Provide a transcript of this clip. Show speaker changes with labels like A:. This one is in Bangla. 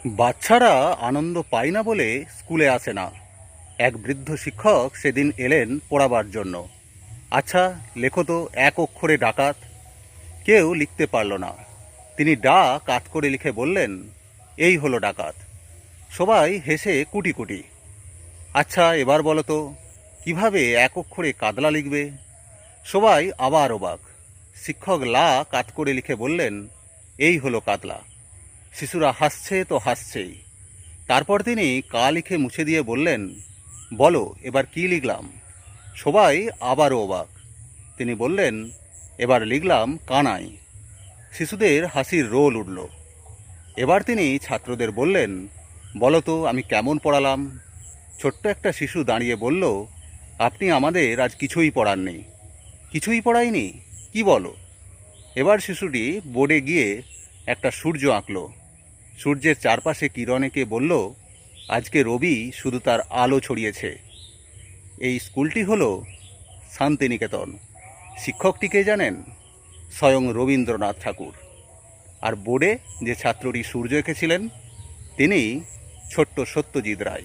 A: বাচ্চারা আনন্দ পায় না বলে স্কুলে আসে না। এক বৃদ্ধ শিক্ষক সেদিন এলেন পড়াবার জন্য। আচ্ছা, লেখো তো এক অক্ষরে ডাকাত। কেউ লিখতে পারল না। তিনি ডা কাত করে লিখে বললেন, এই হলো ডাকাত। সবাই হেসে কুটি কুটি। আচ্ছা, এবার বলো তো কিভাবে এক অক্ষরে কাদলা লিখবে? সবাই আবার অবাক। শিক্ষক লা কাত করে লিখে বললেন, এই হলো কাতলা। শিশুরা হাসছে তো হাসছেই। তারপর তিনি কা লিখে মুছে দিয়ে বললেন, বলো এবার কি লিখলাম? সবাই আবারও অবাক। তিনি বললেন, এবার লিখলাম কানাই। শিশুদের হাসির রোল উঠল। এবার তিনি ছাত্রদের বললেন, বলো তো আমি কেমন পড়ালাম? ছোট্ট একটা শিশু দাঁড়িয়ে বলল, আপনি আমাদের আজ কিছুই পড়াননি। কিছুই পড়াইনি? কি বলো? এবার শিশুটি বোর্ডে গিয়ে একটা সূর্য আঁকল। সূর্যের চারপাশে কিরণ এঁকে বলল, আজকে রবি শুধু তার আলো ছড়িয়েছে। এই স্কুলটি হলো শান্তিনিকেতন। শিক্ষকটিকে জানেন? স্বয়ং রবীন্দ্রনাথ ঠাকুর। আর বোর্ডে যে ছাত্রটি সূর্য এঁকেছিলেন তিনি ছোট্ট সত্যজিৎ রায়।